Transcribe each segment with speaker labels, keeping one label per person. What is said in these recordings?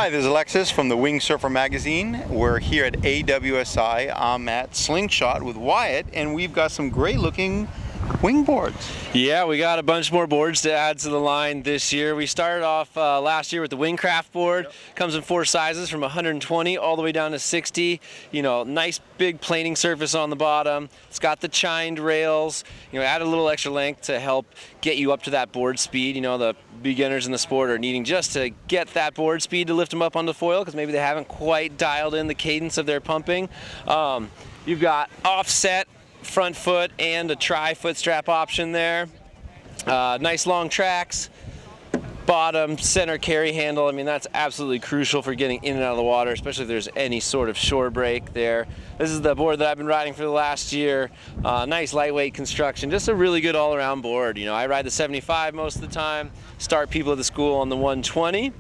Speaker 1: Hi, this is Alexis from the Windsurfer magazine. We're here at AWSI. I'm at Slingshot with Wyatt, and we've got some great looking wingboards.
Speaker 2: Yeah, we got a bunch more boards to add to the line this year. We started off last year with the Wingcraft board. Yep. Comes in 4 sizes from 120 all the way down to 60. You know, nice big planing surface on the bottom. It's got the chined rails. You know, add a little extra length to help get you up to that board speed. You know, the beginners in the sport are needing just to get that board speed to lift them up onto foil because maybe they haven't quite dialed in the cadence of their pumping. You've got offset front foot and a tri-foot strap option there. Nice long tracks, bottom center carry handle. I mean, that's absolutely crucial for getting in and out of the water, especially if there's any sort of shore break there. This is the board that I've been riding for the last year. Nice lightweight construction, just a really good all-around board. You know, I ride the 75 most of the time, start people at the school on the 120,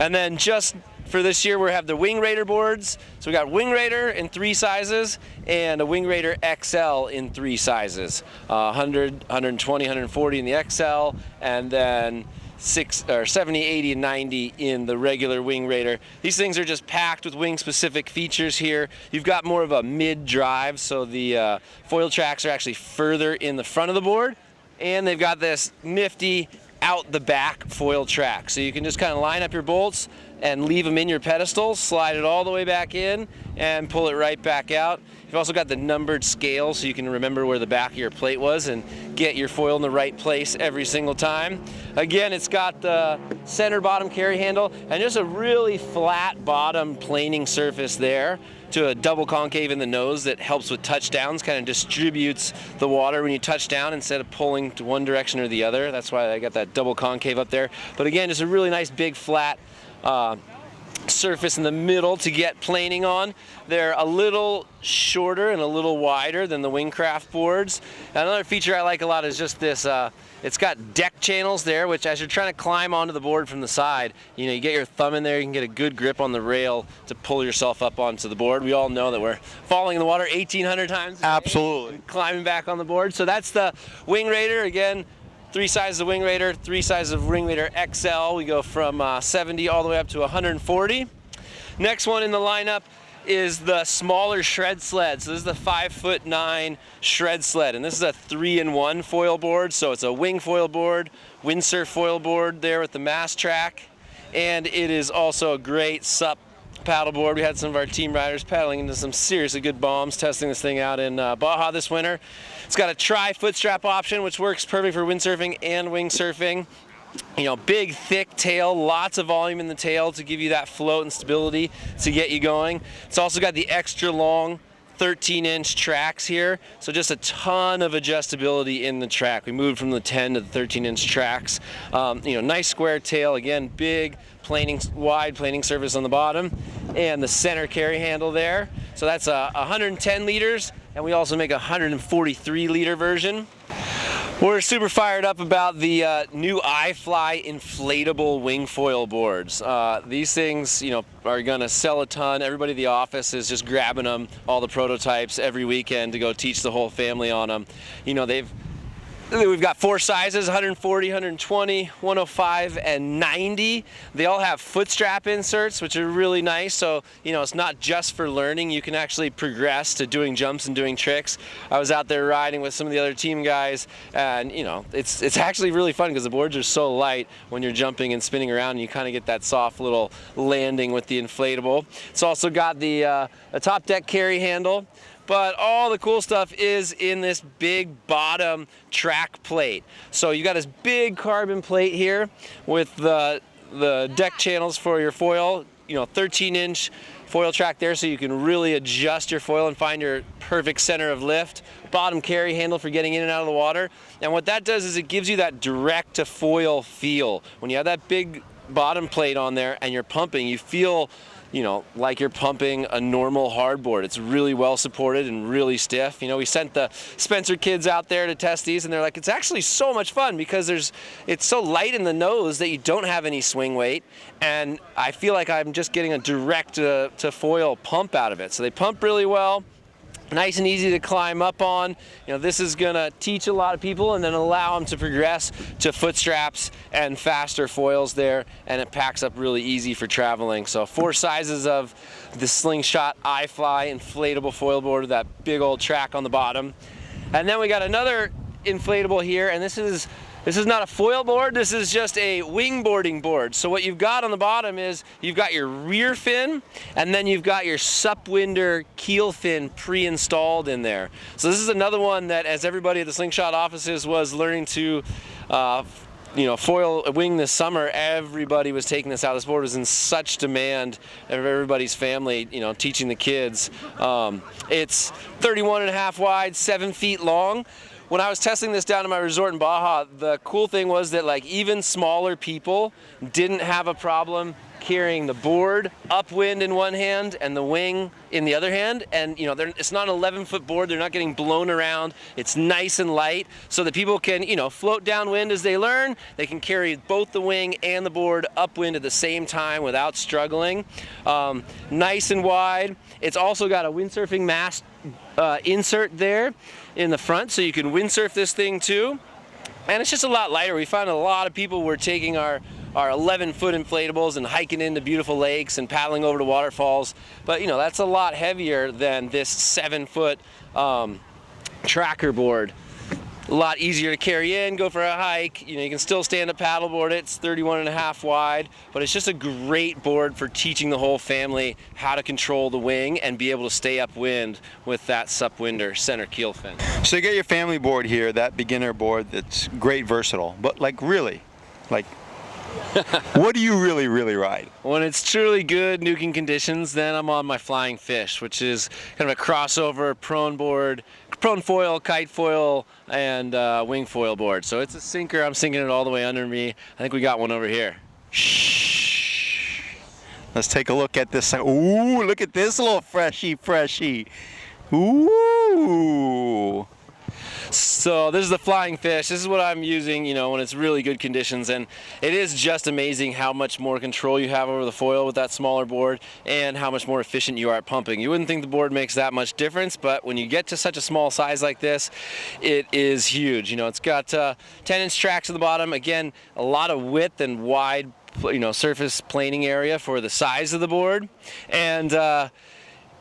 Speaker 2: and then just for this year, we have the Wing Raider boards. So we got Wing Raider in 3 sizes and a Wing Raider XL in 3 sizes. 100, 120, 140 in the XL, and then 70, 80, and 90 in the regular Wing Raider. These things are just packed with wing-specific features here. You've got more of a mid-drive, so the foil tracks are actually further in the front of the board, and they've got this nifty out the back foil track. So you can just kind of line up your bolts and leave them in your pedestal, slide it all the way back in, and pull it right back out. You've also got the numbered scale so you can remember where the back of your plate was and get your foil in the right place every single time. Again, it's got the center bottom carry handle and just a really flat bottom planing surface there to a double concave in the nose that helps with touchdowns, kind of distributes the water when you touch down instead of pulling to one direction or the other. That's why I got that double concave up there. But again, just a really nice big flat surface in the middle to get planing on. They're a little shorter and a little wider than the Wingcraft boards. Another feature I like a lot is just this, it's got deck channels there, which as you're trying to climb onto the board from the side, you know, you get your thumb in there, you can get a good grip on the rail to pull yourself up onto the board. We all know that we're falling in the water 1,800 times a day,
Speaker 1: absolutely,
Speaker 2: climbing back on the board. So that's the Wing Raider. Again, 3 sizes of Wing Raider, 3 sizes of Wing Raider XL. We go from 70 all the way up to 140. Next one in the lineup is the smaller shred sled. So this is the 5'9" shred sled, and this is a 3-in-1 foil board. So it's a wing foil board, Windsurf foil board there with the mast track, and it is also a great Sup paddleboard. We had some of our team riders paddling into some seriously good bombs testing this thing out in Baja this winter. It's got a tri-foot strap option, which works perfect for windsurfing and wing surfing. You know, big, thick tail, lots of volume in the tail to give you that float and stability to get you going. It's also got the extra long 13-inch tracks here, so just a ton of adjustability in the track. We moved from the 10 to the 13-inch tracks. You know, nice square tail, again, big planing, wide planing surface on the bottom, and the center carry handle there. So that's 110 liters, and we also make a 143-liter version. We're super fired up about the new iFly inflatable wing foil boards. These things, you know, are gonna sell a ton. Everybody at the office is just grabbing them, all the prototypes every weekend to go teach the whole family on them. You know, we've got 4 sizes, 140, 120, 105, and 90. They all have foot strap inserts, which are really nice. So, you know, it's not just for learning. You can actually progress to doing jumps and doing tricks. I was out there riding with some of the other team guys, and, you know, it's actually really fun because the boards are so light when you're jumping and spinning around, and you kind of get that soft little landing with the inflatable. It's also got the a top deck carry handle. But all the cool stuff is in this big bottom track plate. So you got this big carbon plate here with the deck channels for your foil, you know, 13-inch foil track there so you can really adjust your foil and find your perfect center of lift. Bottom carry handle for getting in and out of the water. And what that does is it gives you that direct to foil feel. When you have that big bottom plate on there and you're pumping, you feel, you know, like you're pumping a normal hardboard. It's really well supported and really stiff. You know, we sent the Spencer kids out there to test these, and they're like, it's actually so much fun because it's so light in the nose that you don't have any swing weight, and I feel like I'm just getting a direct to foil pump out of it. So they pump really well. Nice and easy to climb up on. You know, this is gonna teach a lot of people and then allow them to progress to foot straps and faster foils there, and it packs up really easy for traveling. So 4 sizes of the Slingshot iFly inflatable foil board with that big old track on the bottom. And then we got another inflatable here, and this is not a foil board, this is just a wingboarding board. So what you've got on the bottom is you've got your rear fin, and then you've got your Sup Winder keel fin pre-installed in there. So this is another one that, as everybody at the Slingshot offices was learning to foil a wing this summer, everybody was taking this out. This board was in such demand of everybody's family, you know, teaching the kids. It's 31.5 wide, 7 feet long. When I was testing this down at my resort in Baja, the cool thing was that like even smaller people didn't have a problem carrying the board upwind in one hand and the wing in the other hand. And you know, it's not an 11-foot board, they're not getting blown around. It's nice and light so that people can, you know, float downwind as they learn. They can carry both the wing and the board upwind at the same time without struggling. Nice and wide. It's also got a windsurfing mast insert there in the front, so you can windsurf this thing too. And it's just a lot lighter. We found a lot of people were taking our 11-foot inflatables and hiking into beautiful lakes and paddling over to waterfalls. But you know, that's a lot heavier than this 7-foot tracker board. A lot easier to carry in, go for a hike. You know, you can still stand up paddleboard it. It's 31.5 wide, but it's just a great board for teaching the whole family how to control the wing and be able to stay upwind with that Sup Winder center keel fin.
Speaker 1: So you get your family board here, that beginner board that's great, versatile, but like really, like what do you really ride?
Speaker 2: When it's truly good nuking conditions, then I'm on my Flying Fish, which is kind of a crossover prone board, prone foil, kite foil, and wing foil board. So it's a sinker. I'm sinking it all the way under me. I think we got one over here.
Speaker 1: Shh. Let's take a look at this. Ooh, look at this little freshy. Ooh.
Speaker 2: So this is the Flying Fish. This is what I'm using, you know, when it's really good conditions, and it is just amazing how much more control you have over the foil with that smaller board and how much more efficient you are at pumping. You wouldn't think the board makes that much difference, but when you get to such a small size like this, it is huge. You know, it's got 10-inch tracks at the bottom. Again, a lot of width and wide, you know, surface planing area for the size of the board, and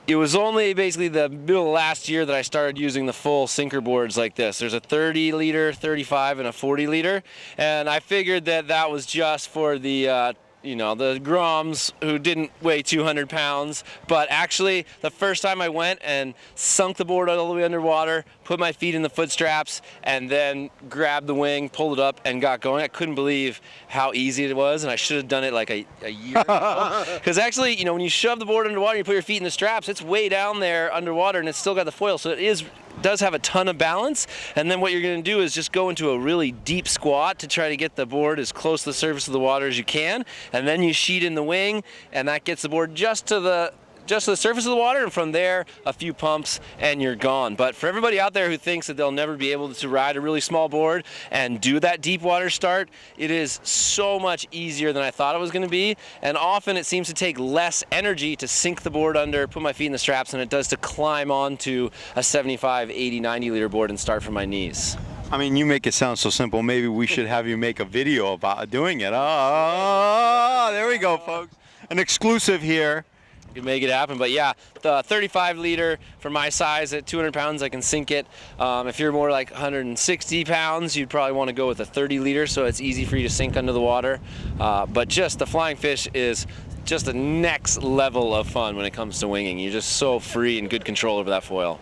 Speaker 2: it was only basically the middle of last year that I started using the full sinker boards like this. There's a 30 liter, 35, and a 40 liter. And I figured that that was just for the you know, the Groms who didn't weigh 200 pounds. But actually, the first time I went and sunk the board all the way underwater, put my feet in the foot straps, and then grabbed the wing, pulled it up, and got going, I couldn't believe how easy it was, and I should have done it like a year ago. Because actually, you know, when you shove the board underwater, you put your feet in the straps, it's way down there underwater, and it's still got the foil, so it does have a ton of balance. And then what you're going to do is just go into a really deep squat to try to get the board as close to the surface of the water as you can, and then you sheet in the wing, and that gets the board just to the surface of the water, and from there a few pumps and you're gone. But for everybody out there who thinks that they'll never be able to ride a really small board and do that deep water start, it is so much easier than I thought it was going to be, and often it seems to take less energy to sink the board under, put my feet in the straps, than it does to climb onto a 75, 80, 90 liter board and start from my knees.
Speaker 1: I mean, you make it sound so simple. Maybe we should have you make a video about doing it. Oh, there we go, folks. An exclusive here.
Speaker 2: You can make it happen. But yeah, the 35 liter for my size at 200 pounds, I can sink it. If you're more like 160 pounds, you'd probably want to go with a 30 liter, so it's easy for you to sink under the water. But just the Flying Fish is just the next level of fun when it comes to winging. You're just so free and good control over that foil.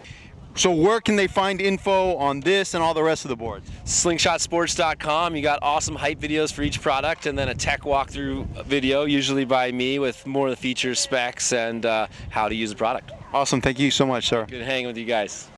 Speaker 1: So where can they find info on this and all the rest of the boards?
Speaker 2: Slingshotsports.com. You got awesome hype videos for each product, and then a tech walkthrough video, usually by me, with more of the features, specs, and how to use the product.
Speaker 1: Awesome. Thank you so much, sir.
Speaker 2: Good hanging with you guys.